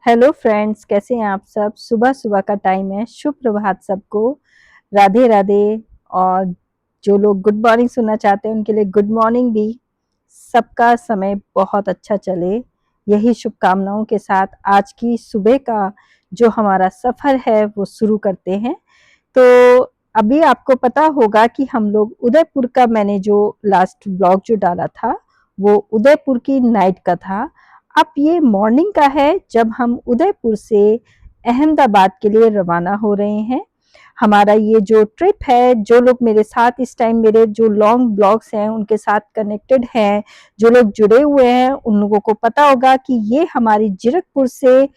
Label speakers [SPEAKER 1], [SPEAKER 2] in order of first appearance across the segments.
[SPEAKER 1] Hello friends, कैसे हैं आप सब। सुबह सुबह का टाइम है। शुभ प्रभात सबको। राधे राधे। और जो लोग गुड मॉर्निंग सुनना चाहते हैं उनके लिए गुड मॉर्निंग भी। सबका समय बहुत अच्छा चले, यही शुभकामनाओं के साथ आज की सुबह का जो हमारा सफर है वो शुरू करते हैं। तो अभी आपको पता होगा कि हम लोग उदयपुर का, मैंने जो लास्ट ब्लॉग जो डाला था वो उदयपुर की नाइट का था। अब ये मॉर्निंग का है जब हम उदयपुर से अहमदाबाद के लिए रवाना हो रहे हैं। हमारा ये जो ट्रिप है, जो लोग मेरे साथ इस टाइम मेरे जो लॉन्ग ब्लॉग्स हैं उनके साथ कनेक्टेड हैं, जो लोग जुड़े हुए हैं उन लोगों को पता होगा कि ये हमारी जीरकपुर से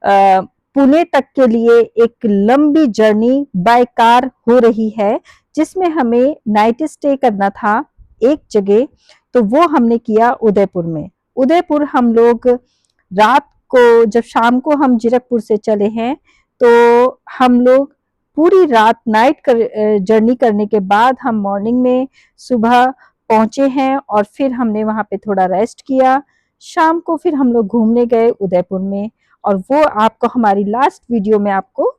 [SPEAKER 1] पुणे तक के लिए एक लंबी जर्नी बाय कार हो रही है, जिसमें हमें नाइट स्टे करना था एक जगह। तो वो हमने किया उदयपुर में। उदयपुर हम लोग रात को, जब शाम को हम जीरकपुर से चले हैं, तो हम लोग पूरी रात जर्नी करने के बाद हम मॉर्निंग में सुबह पहुंचे हैं और फिर हमने वहां पे थोड़ा रेस्ट किया। शाम को फिर हम लोग घूमने गए उदयपुर में, और वो आपको हमारी लास्ट वीडियो में आपको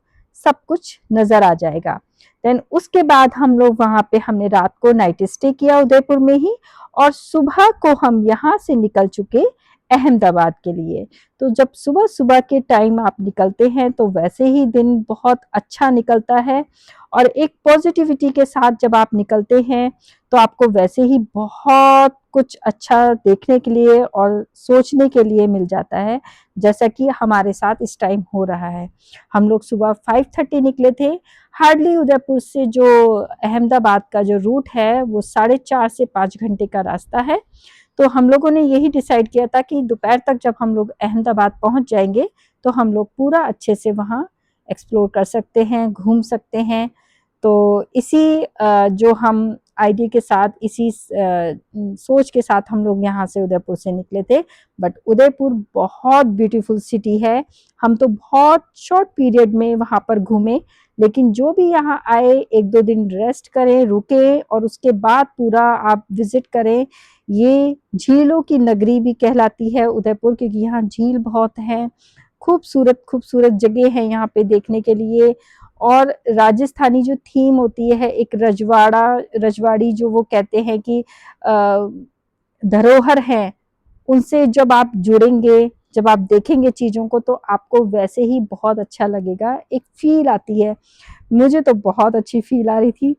[SPEAKER 1] सब कुछ नजर आ जाएगा। देन उसके बाद हम लोग वहां पे हमने रात को नाइट स्टे किया उदयपुर में ही, और सुबह को हम यहाँ से निकल चुके अहमदाबाद के लिए। तो जब सुबह सुबह के टाइम आप निकलते हैं तो वैसे ही दिन बहुत अच्छा निकलता है, और एक पॉजिटिविटी के साथ जब आप निकलते हैं तो आपको वैसे ही बहुत कुछ अच्छा देखने के लिए और सोचने के लिए मिल जाता है, जैसा कि हमारे साथ इस टाइम हो रहा है। हम लोग सुबह 5:30 निकले थे। हार्डली उदयपुर से जो अहमदाबाद का जो रूट है वो 4.5 से 5 घंटे का रास्ता है। तो हम लोगों ने यही डिसाइड किया था कि दोपहर तक जब हम लोग अहमदाबाद पहुंच जाएंगे तो हम लोग पूरा अच्छे से वहाँ एक्सप्लोर कर सकते हैं, घूम सकते हैं। तो इसी जो हम आइडिया के साथ, इसी सोच के साथ हम लोग यहाँ से उदयपुर से निकले थे। बट उदयपुर बहुत ब्यूटीफुल सिटी है। हम तो बहुत शॉर्ट पीरियड में वहाँ पर घूमे, लेकिन जो भी यहाँ आए 1-2 दिन रेस्ट करें, रुके, और उसके बाद पूरा आप विजिट करें। ये झीलों की नगरी भी कहलाती है उदयपुर, क्योंकि यहाँ झील बहुत है। खूबसूरत खूबसूरत जगह है यहाँ पे देखने के लिए। और राजस्थानी जो थीम होती है, एक रजवाड़ी जो वो कहते हैं कि धरोहर है, उनसे जब आप जुड़ेंगे, जब आप देखेंगे चीजों को, तो आपको वैसे ही बहुत अच्छा लगेगा, एक फील आती है। मुझे तो बहुत अच्छी फील आ रही थी।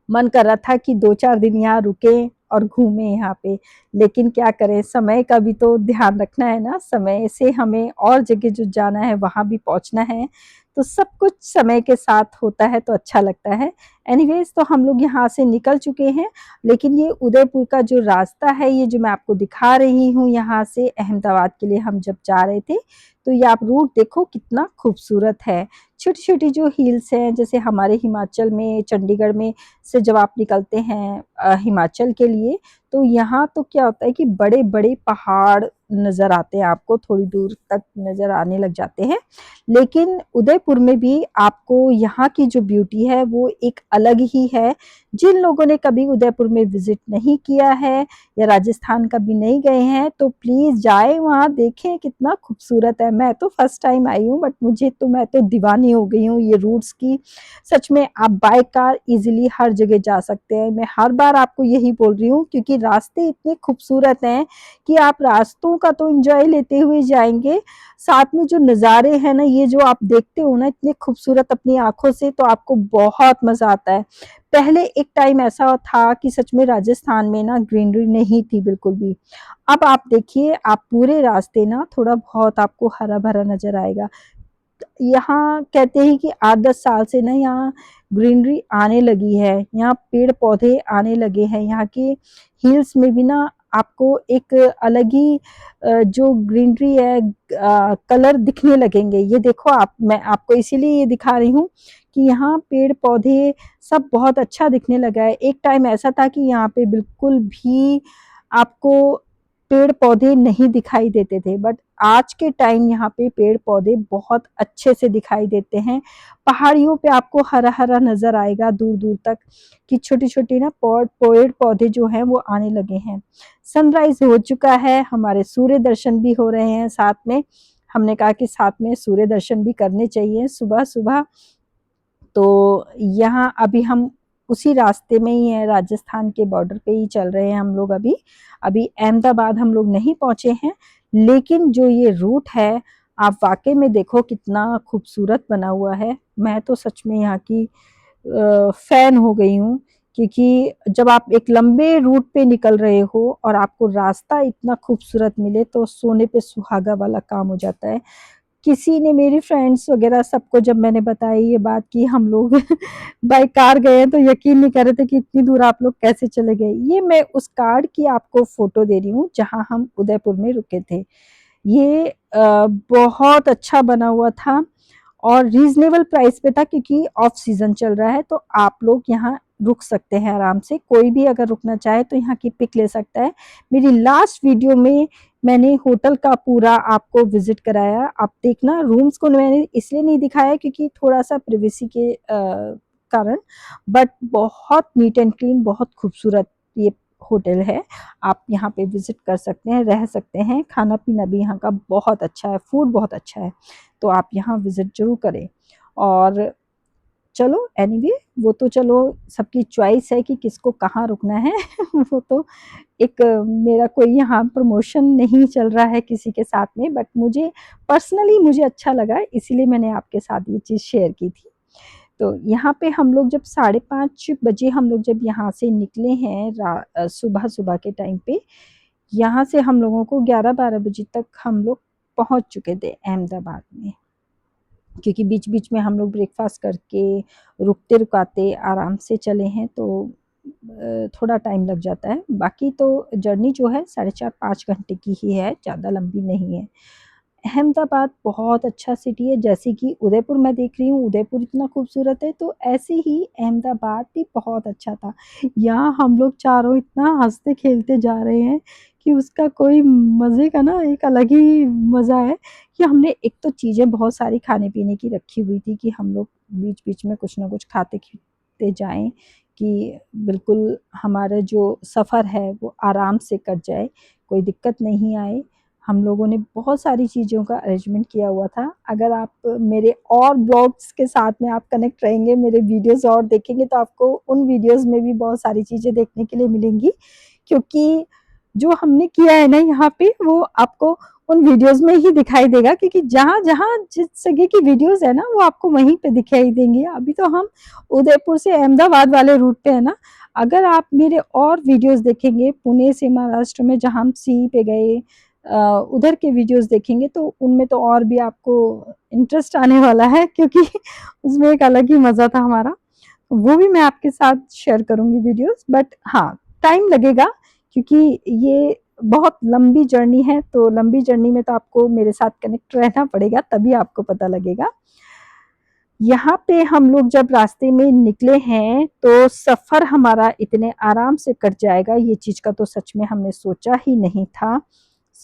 [SPEAKER 1] मन कर रहा था कि 2-4 दिन यहाँ रुके और घूमे यहाँ पे, लेकिन क्या करें, समय का भी तो ध्यान रखना है ना। समय से हमें और जगह जो जाना है वहां भी पहुंचना है, तो सब कुछ समय के साथ होता है तो अच्छा लगता है। एनीवेज, तो हम लोग यहाँ से निकल चुके हैं। लेकिन ये उदयपुर का जो रास्ता है, ये जो मैं आपको दिखा रही हूँ, यहाँ से अहमदाबाद के लिए हम जब जा रहे थे, तो ये आप रूट देखो कितना खूबसूरत है। छोटी छोटी जो हिल्स हैं, जैसे हमारे हिमाचल में, चंडीगढ़ में से जब आप निकलते हैं हिमाचल के लिए, तो यहाँ तो क्या होता है कि बड़े बड़े पहाड़ नजर आते हैं, आपको थोड़ी दूर तक नजर आने लग जाते हैं। लेकिन उदयपुर में भी आपको यहाँ की जो ब्यूटी है वो एक अलग ही है। जिन लोगों ने कभी उदयपुर में विजिट नहीं किया है या राजस्थान कभी नहीं गए हैं, तो प्लीज जाए, वहाँ देखें कितना खूबसूरत है। मैं तो फर्स्ट टाइम आई हूँ, बट मैं तो दीवानी हो गई हूँ ये रूट्स की। सच में आप बाय कार इजीली हर जगह जा सकते हैं। मैं हर बार आपको यही बोल रही हूँ, क्योंकि रास्ते इतने खूबसूरत हैं कि आप रास्तों का तो एंजॉय लेते हुए जाएंगे, साथ में जो नज़ारे हैं ना, ये जो आप देखते हो ना इतने खूबसूरत अपनी आंखों से, तो आपको बहुत मजा आता है। पहले एक टाइम ऐसा था कि सच में राजस्थान में ना ग्रीनरी नहीं थी बिल्कुल भी। अब आप देखिए, आप पूरे रास्ते ना थोड़ा बहुत आपको हरा भरा नजर आएगा। यहाँ कहते हैं कि 8-10 साल से ना यहाँ ग्रीनरी आने लगी है, यहाँ पेड़ पौधे आने लगे हैं। यहाँ के हिल्स में भी ना आपको एक अलग ही जो ग्रीनरी है, कलर दिखने लगेंगे। ये देखो आप, मैं आपको इसीलिए ये दिखा रही हूँ कि यहाँ पेड़ पौधे सब बहुत अच्छा दिखने लगा है। एक टाइम ऐसा था कि यहाँ पे बिल्कुल भी आपको पेड़ पौधे नहीं दिखाई देते थे, बट आज के टाइम यहाँ पे पेड़ पौधे बहुत अच्छे से दिखाई देते हैं। पहाड़ियों पे आपको हरा हरा नजर आएगा दूर दूर तक, कि छोटी छोटी ना पेड़ पौधे जो हैं वो आने लगे हैं। सनराइज हो चुका है, हमारे सूर्य दर्शन भी हो रहे हैं साथ में। हमने कहा कि साथ में सूर्य दर्शन भी करने चाहिए सुबह-सुबह। तो यहाँ अभी हम उसी रास्ते में ही हैं, राजस्थान के बॉर्डर पे ही चल रहे हैं हम लोग अभी। अभी अहमदाबाद हम लोग नहीं पहुँचे हैं, लेकिन जो ये रूट है, आप वाक़ई में देखो कितना खूबसूरत बना हुआ है। मैं तो सच में यहाँ की फ़ैन हो गई हूँ, क्योंकि जब आप एक लंबे रूट पे निकल रहे हो और आपको रास्ता इतना खूबसूरत मिले, तो सोने पे सुहागा वाला काम हो जाता है। किसी ने, मेरी फ्रेंड्स वगैरह सबको जब मैंने बताई ये बात कि हम लोग बाय कार गए हैं, तो यकीन नहीं कर रहे थे कि इतनी दूर आप लोग कैसे चले गए। ये मैं उस कार्ड की आपको फ़ोटो दे रही हूँ, जहाँ हम उदयपुर में रुके थे। ये बहुत अच्छा बना हुआ था और रीज़नेबल प्राइस पे था, क्योंकि ऑफ सीज़न चल रहा है, तो आप लोग यहाँ रुक सकते हैं आराम से। कोई भी अगर रुकना चाहे तो यहाँ की पिक ले सकता है। मेरी लास्ट वीडियो में मैंने होटल का पूरा आपको विज़िट कराया। आप देखना, रूम्स को मैंने इसलिए नहीं दिखाया क्योंकि थोड़ा-सा प्राइवेसी के कारण, बट बहुत नीट एंड क्लीन, बहुत खूबसूरत ये होटल है। आप यहाँ पे विज़िट कर सकते हैं, रह सकते हैं। खाना-पीना भी यहाँ का बहुत अच्छा है, फूड बहुत अच्छा है। तो आप यहाँ विज़िट ज़रूर करें। और चलो एनीवे, वो तो चलो सबकी चॉइस है कि किसको कहाँ रुकना है। वो तो एक मेरा कोई यहाँ प्रमोशन नहीं चल रहा है किसी के साथ में, बट मुझे पर्सनली मुझे अच्छा लगा, इसीलिए मैंने आपके साथ ये चीज़ शेयर की थी। तो यहाँ पे हम लोग जब 5:30 बजे हम लोग जब यहाँ से निकले हैं सुबह-सुबह के टाइम पे, यहाँ से हम लोगों को 11-12 बजे तक हम लोग पहुँच चुके थे अहमदाबाद में। क्योंकि बीच-बीच में हम लोग ब्रेकफ़ास्ट करके, रुकते-रुकाते आराम से चले हैं, तो थोड़ा टाइम लग जाता है। बाकी तो जर्नी जो है 4.5 घंटे की ही है, ज़्यादा लंबी नहीं है। अहमदाबाद बहुत अच्छा सिटी है, जैसे कि उदयपुर मैं देख रही हूँ, उदयपुर इतना खूबसूरत है, तो ऐसे ही अहमदाबाद भी बहुत अच्छा था। यहाँ हम लोग चारों इतना हँसते-खेलते जा रहे हैं कि उसका कोई मज़े का ना एक अलग ही मज़ा है, कि हमने एक तो चीज़ें बहुत सारी खाने-पीने की रखी हुई थी कि हम लोग बीच-बीच में कुछ न कुछ खाते-पीते जाएँ, कि बिल्कुल हमारा जो सफ़र है वो आराम से कट जाए, कोई दिक्कत नहीं आए। हम लोगों ने बहुत सारी चीज़ों का अरेंजमेंट किया हुआ था। अगर आप मेरे और ब्लॉग्स के साथ में आप कनेक्ट रहेंगे, मेरे वीडियोज़ और देखेंगे, तो आपको उन वीडियोज़ में भी बहुत सारी चीज़ें देखने के लिए मिलेंगी। क्योंकि जो हमने किया है ना यहाँ पे, वो आपको उन वीडियोज़ में ही दिखाई देगा, क्योंकि जहाँ-जहाँ जिस जगह की वीडियोज़ है ना, वो आपको वहीं पे दिखाई देंगी। अभी तो हम उदयपुर से अहमदाबाद वाले रूट पे है ना, अगर आप मेरे और वीडियोज़ देखेंगे, पुणे से महाराष्ट्र में जहाँ हम सी पे गए, उधर के वीडियोज़ देखेंगे, तो उनमें तो और भी आपको इंटरेस्ट आने वाला है, क्योंकि उसमें एक अलग ही मज़ा था हमारा। वो भी मैं आपके साथ शेयर करूँगी वीडियोज़, बट हाँ, टाइम लगेगा, क्योंकि ये बहुत लंबी जर्नी है, तो लंबी जर्नी में तो आपको मेरे साथ कनेक्ट रहना पड़ेगा, तभी आपको पता लगेगा। यहाँ पे हम लोग जब रास्ते में निकले हैं, तो सफ़र हमारा इतने आराम से कट जाएगा, ये चीज़ का तो सच में हमने सोचा ही नहीं था।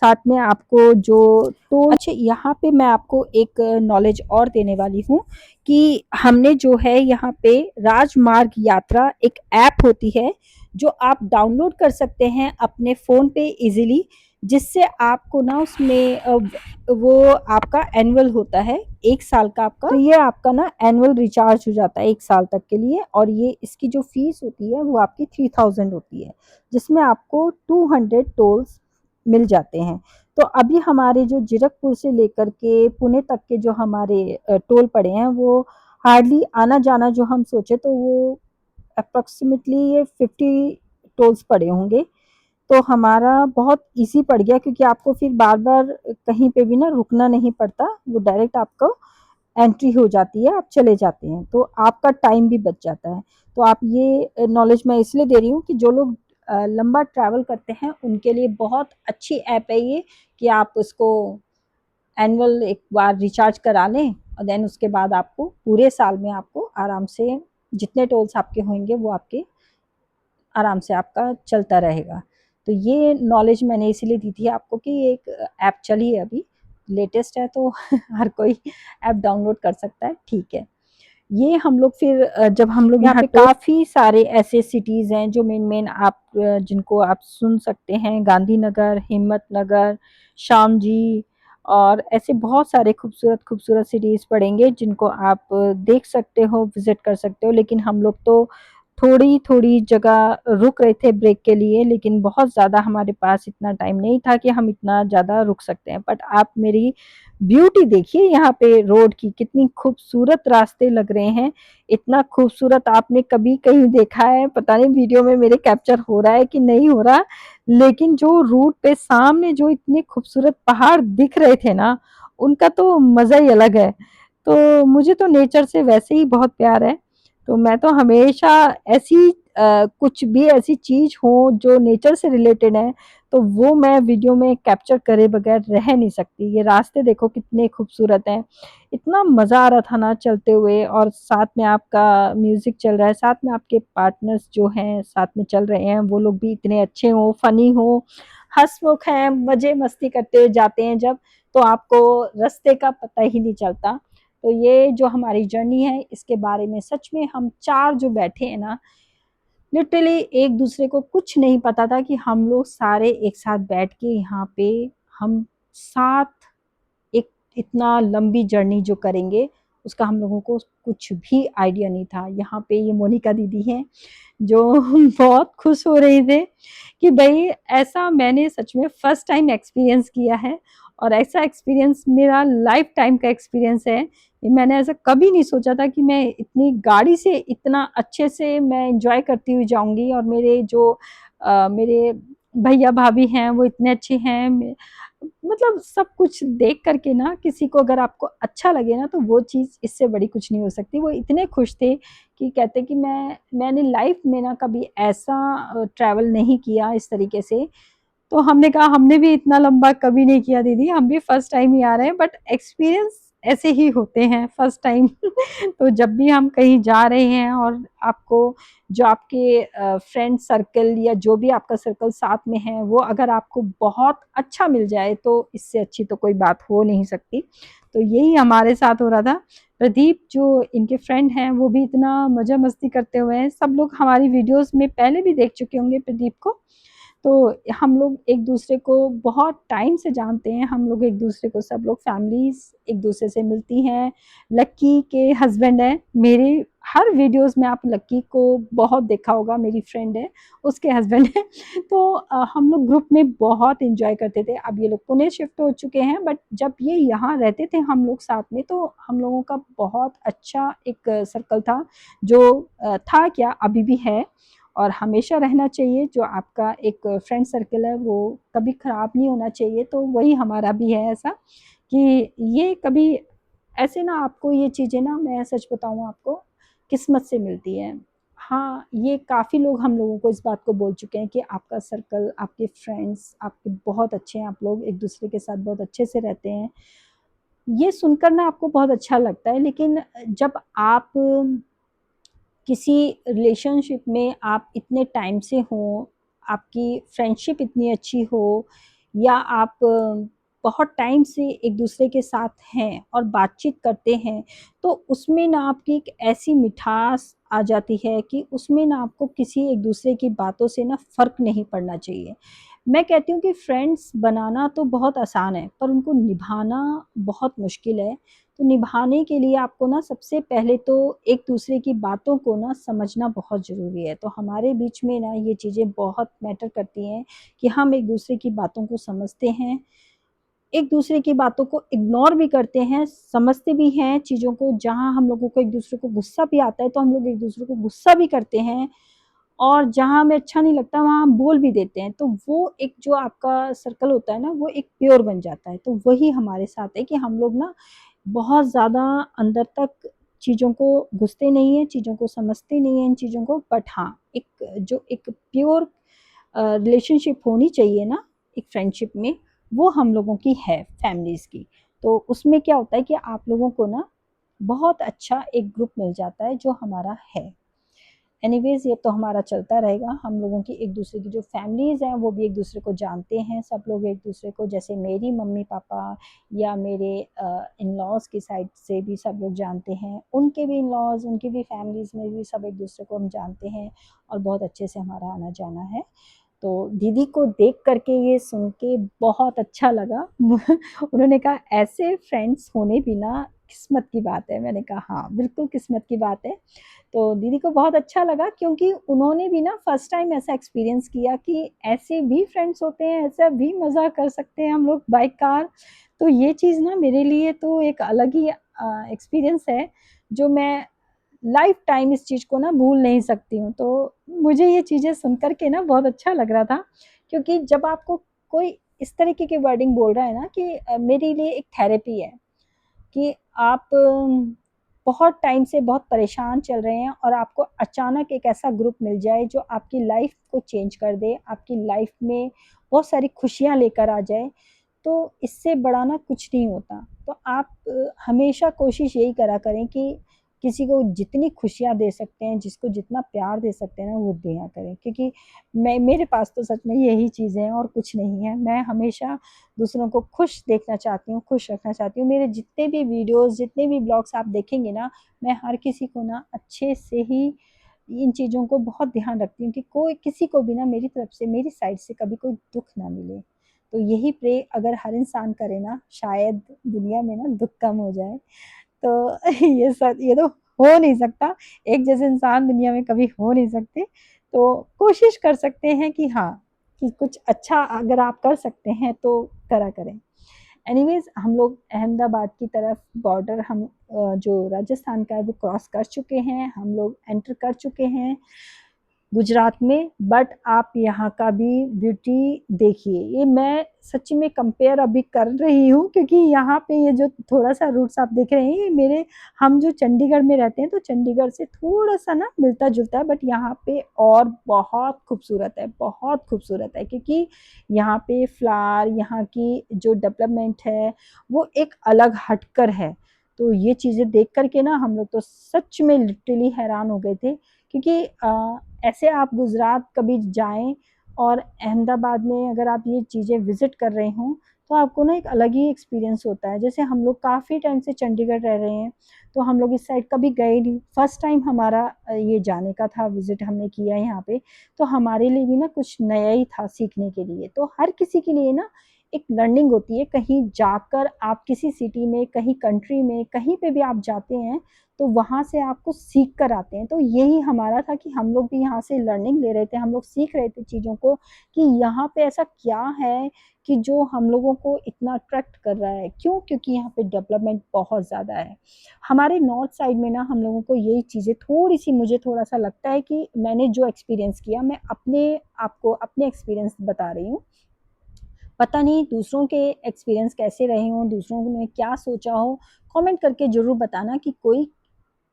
[SPEAKER 1] साथ में आपको जो तो अच्छा, यहाँ पे मैं आपको एक नॉलेज और देने वाली हूँ, कि हमने जो है यहाँ पे राजमार्ग यात्रा एक ऐप होती है, जो आप डाउनलोड कर सकते हैं अपने फ़ोन पे ईज़िली, जिससे आपको ना उसमें वो आपका एनुअल होता है, 1 साल का आपका, तो ये आपका ना एनुअल रिचार्ज हो जाता है 1 साल तक के लिए, और ये इसकी जो फ़ीस होती है वो आपकी 3000 होती है, जिसमें आपको 200 टोल्स मिल जाते हैं। तो अभी हमारे जो जीरकपुर से लेकर के पुणे तक के जो हमारे टोल पड़े हैं, वो हार्डली आना-जाना जो हम सोचे, तो वो अप्रॉक्सिमेटली ये 50 टोल्स पड़े होंगे। तो हमारा बहुत ईज़ी पड़ गया, क्योंकि आपको फिर बार-बार कहीं पे भी ना रुकना नहीं पड़ता, वो डायरेक्ट आपको एंट्री हो जाती है, आप चले जाते हैं, तो आपका टाइम भी बच जाता है। तो आप ये नॉलेज मैं इसलिए दे रही हूँ कि जो लोग लंबा ट्रैवल करते हैं, उनके लिए बहुत अच्छी ऐप है ये, कि आप उसको एनुअल एक बार रिचार्ज करा लें, और देन उसके बाद आपको पूरे साल में आपको आराम से जितने टोल्स आपके होंगे, वो आपके आराम से आपका चलता रहेगा। तो ये नॉलेज मैंने इसीलिए दी थी आपको, कि एक ऐप चली है अभी, लेटेस्ट है, तो हर कोई ऐप डाउनलोड कर सकता है, ठीक है। ये हम लोग फिर जब हम लोग यहाँ पे काफ़ी सारे ऐसे सिटीज़ हैं जो मेन-मेन आप जिनको आप सुन सकते हैं, गांधीनगर, हिम्मतनगर, शामजी, और ऐसे बहुत सारे खूबसूरत सिटीज़ पड़ेंगे जिनको आप देख सकते हो, विज़िट कर सकते हो। लेकिन हम लोग तो थोड़ी-थोड़ी जगह रुक रहे थे ब्रेक के लिए, लेकिन बहुत ज़्यादा हमारे पास इतना टाइम नहीं था कि हम इतना ज़्यादा रुक सकते हैं। बट आप मेरी ब्यूटी देखिए यहाँ पे रोड की, कितनी खूबसूरत रास्ते लग रहे हैं। इतना खूबसूरत आपने कभी कहीं देखा है? पता नहीं वीडियो में मेरे कैप्चर हो रहा है कि नहीं हो रहा, लेकिन जो रूट पे सामने जो इतने खूबसूरत पहाड़ दिख रहे थे ना, उनका तो मज़ा ही अलग है। तो मुझे तो नेचर से वैसे ही बहुत प्यार है, तो मैं तो हमेशा ऐसी कुछ भी ऐसी चीज़ हो जो नेचर से रिलेटेड है, तो वो मैं वीडियो में कैप्चर करे बगैर रह नहीं सकती। ये रास्ते देखो कितने खूबसूरत हैं, इतना मज़ा आ रहा था ना चलते हुए, और साथ में आपका म्यूज़िक चल रहा है, साथ में आपके पार्टनर्स जो हैं साथ में चल रहे हैं, वो लोग भी इतने अच्छे हों, फ़नी हों, हँसमुख हैं, मज़े मस्ती करते हुए जाते हैं जब, तो आपको रास्ते का पता ही नहीं चलता। तो ये जो हमारी जर्नी है, इसके बारे में सच में हम 4 जो बैठे हैं ना, लिटरली एक दूसरे को कुछ नहीं पता था कि हम लोग सारे एक साथ बैठ के यहाँ पे हम साथ एक इतना लंबी जर्नी जो करेंगे, उसका हम लोगों को कुछ भी आइडिया नहीं था। यहाँ पे ये मोनिका दीदी हैं जो बहुत खुश हो रहे थे कि भई ऐसा मैंने सच में फर्स्ट टाइम एक्सपीरियंस किया है, और ऐसा एक्सपीरियंस मेरा लाइफ टाइम का एक्सपीरियंस है। मैंने ऐसा कभी नहीं सोचा था कि मैं इतनी गाड़ी से इतना अच्छे से मैं एन्जॉय करती हुई जाऊँगी, और मेरे जो मेरे भैया-भाभी हैं वो इतने अच्छे हैं। मतलब सब कुछ देख कर के ना, किसी को अगर आपको अच्छा लगे ना, तो वो चीज़ इससे बड़ी कुछ नहीं हो सकती। वो इतने खुश थे कि कहते कि मैंने लाइफ में ना कभी ऐसा ट्रैवल नहीं किया इस तरीके से। तो हमने कहा हमने भी इतना लंबा कभी नहीं किया दीदी, हम भी फर्स्ट टाइम ही आ रहे हैं, बट एक्सपीरियंस ऐसे ही होते हैं फर्स्ट टाइम। तो जब भी हम कहीं जा रहे हैं, और आपको जो आपके फ्रेंड सर्कल या जो भी आपका सर्कल साथ में है, वो अगर आपको बहुत अच्छा मिल जाए, तो इससे अच्छी तो कोई बात हो नहीं सकती। तो यही हमारे साथ हो रहा था। प्रदीप जो इनके फ्रेंड हैं, वो भी इतना मज़ा मस्ती करते हुए हैं। सब लोग हमारी वीडियोज़ में पहले भी देख चुके होंगे प्रदीप को। तो हम लोग एक-दूसरे को बहुत टाइम से जानते हैं, हम लोग एक-दूसरे को, सब लोग फैमिलीज़ एक-दूसरे से मिलती हैं। लक्की के हस्बैंड हैं, मेरे हर वीडियोज़ में आप लक्की को बहुत देखा होगा, मेरी फ्रेंड है, उसके हस्बैंड हैं। तो हम लोग ग्रुप में बहुत एन्जॉय करते थे। अब ये लोग पुणे शिफ्ट हो चुके हैं, बट जब ये यहाँ रहते थे हम लोग साथ में, तो हम लोगों का बहुत अच्छा एक सर्कल था, जो था क्या अभी भी है, और हमेशा रहना चाहिए। जो आपका एक फ्रेंड सर्कल है वो कभी ख़राब नहीं होना चाहिए, तो वही हमारा भी है ऐसा कि ये कभी ऐसे ना, आपको ये चीज़ें ना, मैं सच बताऊँ आपको, किस्मत से मिलती हैं। हाँ, ये काफ़ी लोग हम लोगों को इस बात को बोल चुके हैं कि आपका सर्कल, आपके फ्रेंड्स आपके बहुत अच्छे हैं, आप लोग एक-दूसरे के साथ बहुत अच्छे से रहते हैं। ये सुनकर ना आपको बहुत अच्छा लगता है, लेकिन जब आप किसी रिलेशनशिप में आप इतने टाइम से हो, आपकी फ्रेंडशिप इतनी अच्छी हो, या आप बहुत टाइम से एक-दूसरे के साथ हैं और बातचीत करते हैं, तो उसमें ना आपकी एक ऐसी मिठास आ जाती है कि उसमें ना आपको किसी एक-दूसरे की बातों से ना फ़र्क नहीं पड़ना चाहिए। मैं कहती हूँ कि फ्रेंड्स बनाना तो बहुत आसान है, पर उनको निभाना बहुत मुश्किल है। तो निभाने के लिए आपको ना सबसे पहले तो एक-दूसरे की बातों को ना समझना बहुत ज़रूरी है। तो हमारे बीच में ना ये चीज़ें बहुत मैटर करती हैं कि हम एक-दूसरे की बातों को समझते हैं, एक-दूसरे की बातों को इग्नोर भी करते हैं, समझते भी हैं चीज़ों को। जहाँ हम लोगों को एक-दूसरे को गुस्सा भी आता है, तो हम लोग एक-दूसरे को गुस्सा भी करते हैं, और जहाँ हमें अच्छा नहीं लगता वहाँ हम बोल भी देते हैं। तो वो एक जो आपका सर्कल होता है ना, वो एक प्योर बन जाता है। तो वही हमारे साथ है कि हम लोग ना बहुत ज़्यादा अंदर तक चीज़ों को घुसते नहीं हैं, चीज़ों को समझते नहीं हैं इन चीज़ों को, बट हाँ, एक जो एक प्योर रिलेशनशिप होनी चाहिए ना एक फ्रेंडशिप में, वो हम लोगों की है फैमिलीज़ की। तो उसमें क्या होता है कि आप लोगों को ना बहुत अच्छा एक ग्रुप मिल जाता है जो हमारा है। एनीवेज़ ये तो हमारा चलता रहेगा, हम लोगों की एक-दूसरे की जो फैमिलीज़ हैं, वो भी एक-दूसरे को जानते हैं, सब लोग एक-दूसरे को, जैसे मेरी मम्मी-पापा या मेरे इन-लॉज़ की साइड से भी सब लोग जानते हैं, उनके भी इन-लॉज़, उनकी भी फैमिलीज़ में भी सब एक-दूसरे को हम जानते हैं, और बहुत अच्छे से हमारा आना-जाना है। तो दीदी को देख कर के ये सुन के बहुत अच्छा लगा। उन्होंने कहा ऐसे फ्रेंड्स होने भी ना किस्मत की बात है। मैंने कहा हाँ, बिल्कुल किस्मत की बात है। तो दीदी को बहुत अच्छा लगा क्योंकि उन्होंने भी ना फर्स्ट टाइम ऐसा एक्सपीरियंस किया कि ऐसे भी फ्रेंड्स होते हैं, ऐसा भी मज़ा कर सकते हैं हम लोग बाय कार। तो ये चीज़ ना मेरे लिए तो एक अलग ही एक्सपीरियंस है, जो मैं लाइफ टाइम इस चीज़ को ना भूल नहीं सकती हूँ। तो मुझे ये चीज़ें सुन कर के ना बहुत अच्छा लग रहा था, क्योंकि जब आपको कोई इस तरीके की वर्डिंग बोल रहा है ना कि मेरे लिए एक थेरेपी है कि आप बहुत टाइम से बहुत परेशान चल रहे हैं और आपको अचानक एक ऐसा ग्रुप मिल जाए जो आपकी लाइफ को चेंज कर दे, आपकी लाइफ में बहुत सारी खुशियाँ लेकर आ जाए, तो इससे बड़ा ना कुछ नहीं होता। तो आप हमेशा कोशिश यही करा करें कि किसी को जितनी खुशियाँ दे सकते हैं, जिसको जितना प्यार दे सकते हैं ना, वो दिया करें। क्योंकि मैं मेरे पास तो सच में यही चीज़ें हैं और कुछ नहीं है। मैं हमेशा दूसरों को खुश देखना चाहती हूँ, खुश रखना चाहती हूँ। मेरे जितने भी वीडियोज़, जितने भी ब्लॉग्स आप देखेंगे ना, मैं हर किसी को ना अच्छे से ही इन चीज़ों को बहुत ध्यान रखती हूँ कि कोई किसी को भी ना मेरी तरफ से, मेरी साइड से कभी कोई दुःख ना मिले। तो यही प्रे अगर हर इंसान करे ना, शायद दुनिया में ना दुःख कम हो जाए। तो ये तो हो नहीं सकता, एक जैसे इंसान दुनिया में कभी हो नहीं सकते। तो कोशिश कर सकते हैं कि हाँ, कि कुछ अच्छा अगर आप कर सकते हैं तो करा करें। एनीवेज़ हम लोग अहमदाबाद की तरफ बॉर्डर हम जो राजस्थान का है वो क्रॉस कर चुके हैं, हम लोग एंटर कर चुके हैं गुजरात में। बट आप यहाँ का भी ब्यूटी देखिए। ये मैं सच में कंपेयर अभी कर रही हूँ क्योंकि यहाँ पे ये जो थोड़ा-सा रूट्स आप देख रहे हैं, ये मेरे हम जो चंडीगढ़ में रहते हैं तो चंडीगढ़ से थोड़ा-सा ना मिलता-जुलता है, बट यहाँ पे और बहुत खूबसूरत है, बहुत खूबसूरत है क्योंकि यहाँ पे फ्लावर, यहाँ की जो डेवलपमेंट है, वो एक अलग हटकर है। तो ये चीज़ें देख कर के ना हम लोग तो सच में लिटरली हैरान हो गए थे क्योंकि ऐसे आप गुजरात कभी जाएँ और अहमदाबाद में अगर आप ये चीज़ें विज़िट कर रहे हों, तो आपको ना एक अलग ही एक्सपीरियंस होता है। जैसे हम लोग काफ़ी टाइम से चंडीगढ़ रह रहे हैं, तो हम लोग इस साइड कभी गए नहीं। फर्स्ट टाइम हमारा ये जाने का था, विज़िट हमने किया यहाँ पे, तो हमारे लिए भी ना कुछ नया ही था सीखने के लिए। तो हर किसी के लिए ना एक लर्निंग होती है, कहीं जाकर आप किसी सिटी में, कहीं कंट्री में, कहीं पे भी आप जाते हैं, तो वहाँ से आपको सीख कर आते हैं। तो यही हमारा था कि हम लोग भी यहाँ से लर्निंग ले रहे थे, हम लोग सीख रहे थे चीज़ों को कि यहाँ पे ऐसा क्या है कि जो हम लोगों को इतना अट्रैक्ट कर रहा है। क्यों? क्योंकि यहाँ पे डेवलपमेंट बहुत ज़्यादा है। हमारे नॉर्थ साइड में ना हम लोगों को यही चीज़ें थोड़ी-सी मुझे थोड़ा-सा लगता है कि मैंने जो एक्सपीरियंस किया, मैं आपको अपने एक्सपीरियंस बता रही हूँ। पता नहीं दूसरों के एक्सपीरियंस कैसे रहे हों, दूसरों ने क्या सोचा हो, कमेंट करके ज़रूर बताना कि कोई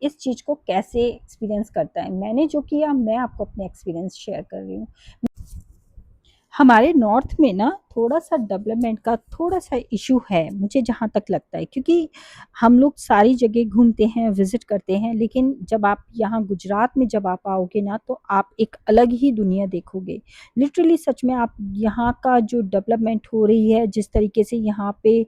[SPEAKER 1] इस चीज़ को कैसे एक्सपीरियंस करता है। मैंने जो किया मैं आपको अपने एक्सपीरियंस शेयर कर रही हूँ। हमारे नॉर्थ में ना थोड़ा-सा डेवलपमेंट का थोड़ा-सा इश्यू है, मुझे जहाँ तक लगता है क्योंकि हम लोग सारी जगह घूमते हैं, विज़िट करते हैं, लेकिन जब आप यहाँ गुजरात में जब आप आओगे ना, तो आप एक अलग ही दुनिया देखोगे। लिटरली सच में आप यहाँ का जो डेवलपमेंट हो रही है, जिस तरीके से यहाँ पे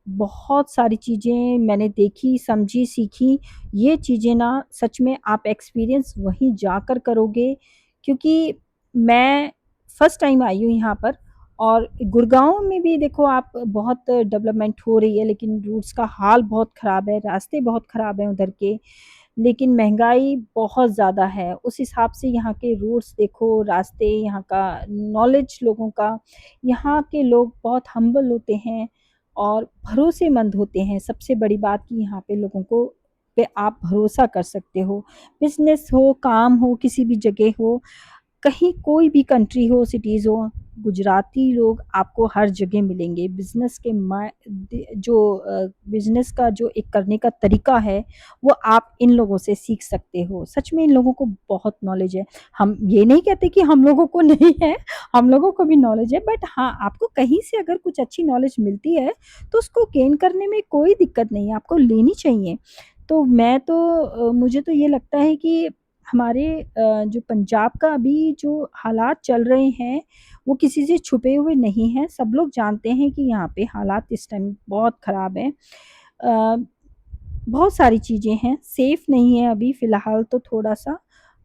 [SPEAKER 1] बहुत सारी चीज़ें मैंने देखी, समझी, सीखी, ये चीज़ें ना सच में आप एक्सपीरियंस वहीं जाकर करोगे क्योंकि मैं फर्स्ट टाइम आई हूँ यहाँ पर और गुड़गाँव में भी देखो आप बहुत डेवलपमेंट हो रही है, लेकिन रोड्स का हाल बहुत ख़राब है, रास्ते बहुत ख़राब हैं उधर के, लेकिन महँगाई बहुत ज़्यादा है। उस हिसाब से यहाँ के रोड्स देखो, रास्ते, यहाँ का नॉलेज लोगों का, यहाँ के लोग बहुत हम्बल होते हैं और भरोसेमंद होते हैं। सबसे बड़ी बात कि यहाँ पे लोगों को पे आप भरोसा कर सकते हो। बिज़नेस हो, काम हो, किसी भी जगह हो, कहीं कोई भी कंट्री हो, सिटीज़ हो, गुजराती लोग आपको हर जगह मिलेंगे। बिज़नेस के मा द जो बिज़नेस का जो एक करने का तरीका है, वो आप इन लोगों से सीख सकते हो। सच में इन लोगों को बहुत नॉलेज है। हम ये नहीं कहते कि हम लोगों को नहीं है, हम लोगों को भी नॉलेज है, बट हाँ, आपको कहीं से अगर कुछ अच्छी नॉलेज मिलती है, तो उसको गेन करने में कोई दिक्कत नहीं है, आपको लेनी चाहिए। तो मैं तो मुझे तो ये लगता है कि हमारे जो पंजाब का अभी जो हालात चल रहे हैं, वो किसी से छुपे हुए नहीं हैं। सब लोग जानते हैं कि यहाँ पे हालात इस टाइम बहुत ख़राब हैं। बहुत सारी चीज़ें हैं, सेफ़ नहीं है अभी फ़िलहाल तो थोड़ा-सा।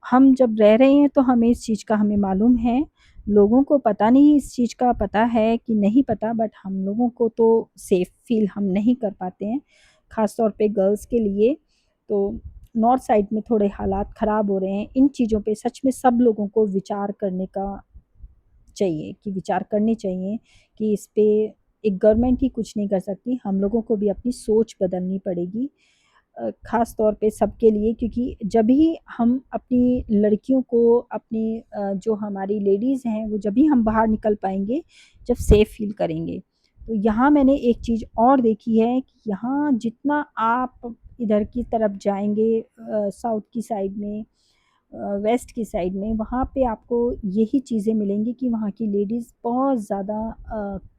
[SPEAKER 1] हम जब रह रहे हैं तो हमें इस चीज़ का हमें मालूम है, लोगों को पता नहीं इस चीज़ का पता है कि नहीं पता, बट हम लोगों को तो सेफ़ फ़ील हम नहीं कर पाते हैं, ख़ास तौर पे गर्ल्स के लिए। तो नॉर्थ साइड में थोड़े हालात ख़राब हो रहे हैं। इन चीज़ों पे सच में सब लोगों को विचार करने का चाहिए, कि विचार करनी चाहिए कि इस पे एक गवर्नमेंट ही कुछ नहीं कर सकती, हम लोगों को भी अपनी सोच बदलनी पड़ेगी। ख़ास तौर पे सबके लिए, क्योंकि जब भी हम अपनी लड़कियों को अपनी जो हमारी लेडीज़ हैं वो जब भी हम बाहर निकल पाएँगे, जब सेफ़ फ़ील करेंगे। तो यहाँ मैंने एक चीज़ और देखी है कि यहाँ जितना आप इधर की तरफ जाएँगे साउथ की साइड में, वेस्ट की साइड में, वहाँ पे आपको यही चीज़ें मिलेंगी कि वहाँ की लेडीज़ बहुत ज़्यादा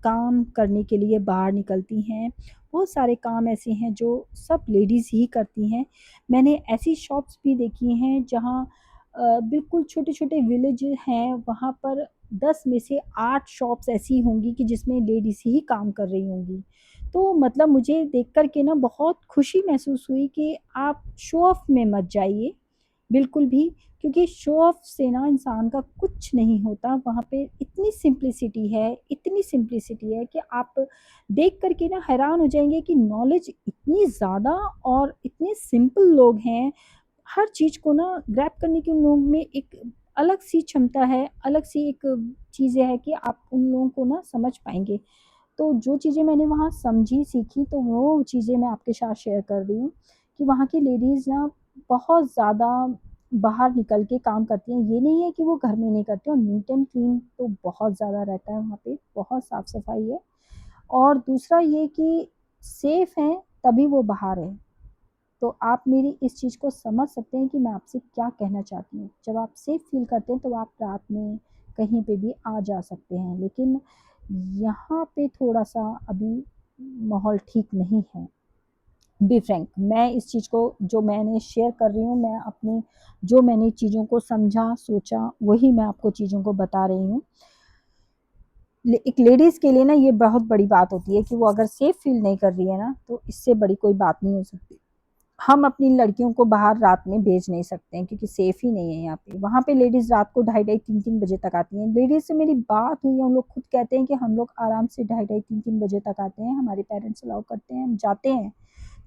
[SPEAKER 1] काम करने के लिए बाहर निकलती हैं। बहुत सारे काम ऐसे हैं जो सब लेडीज़ ही करती हैं। मैंने ऐसी शॉप्स भी देखी हैं जहाँ बिल्कुल छोटे-छोटे विलेज हैं, वहाँ पर 10 में से 8 शॉप्स ऐसी होंगी कि जिसमें लेडीज़ ही काम कर रही होंगी। तो मतलब मुझे देख कर के ना बहुत खुशी महसूस हुई कि आप शो ऑफ में मत जाइए, बिल्कुल भी, क्योंकि शो ऑफ से ना इंसान का कुछ नहीं होता। वहाँ पे इतनी सिंप्लिसिटी है कि आप देख कर के ना हैरान हो जाएँगे कि नॉलेज इतनी ज़्यादा और इतने सिंपल लोग हैं। हर चीज़ को ना ग्रैब करने की उन लोगों में एक अलग-सी क्षमता है, अलग-सी एक चीज़ें हैं कि आप उन लोगों को ना समझ पाएँगे। तो जो चीज़ें मैंने वहाँ समझी, सीखी, तो वो चीज़ें मैं आपके साथ शेयर कर रही हूँ कि वहाँ की लेडीज़ ना बहुत ज़्यादा बाहर निकल के काम करती हैं। ये नहीं है कि वो घर में नहीं करती, और नीट एंड क्लीन तो बहुत ज़्यादा रहता है वहाँ पे, बहुत साफ-सफाई है। और दूसरा ये कि सेफ़ हैं, तभी वो बाहर हैं। तो आप मेरी इस चीज़ को समझ सकते हैं कि मैं आपसे क्या कहना चाहती हूँ। जब आप सेफ़ फ़ील करते हैं तो आप रात में कहीं पे भी आ जा सकते हैं, लेकिन यहाँ पे थोड़ा-सा अभी माहौल ठीक नहीं है। बी फ्रैंक, मैं इस चीज़ को जो मैंने शेयर कर रही हूँ, मैं अपनी जो मैंने चीज़ों को समझा, सोचा, वही मैं आपको चीज़ों को बता रही हूँ। एक लेडीज़ के लिए ना ये बहुत बड़ी बात होती है कि वो अगर सेफ़ फ़ील नहीं कर रही है ना, तो इससे बड़ी कोई बात नहीं हो सकती। हम अपनी लड़कियों को बाहर रात में भेज नहीं सकते हैं, क्योंकि सेफ़ ही नहीं है यहाँ पे। वहाँ पे लेडीज़ रात को ढाई-ढाई 3-3 बजे तक आती हैं। लेडीज़ से मेरी बात हुई है, उन लोग खुद कहते हैं कि हम लोग आराम से ढाई-ढाई 3-3 बजे तक आते हैं, हमारे पेरेंट्स अलाउ करते हैं, हम जाते हैं।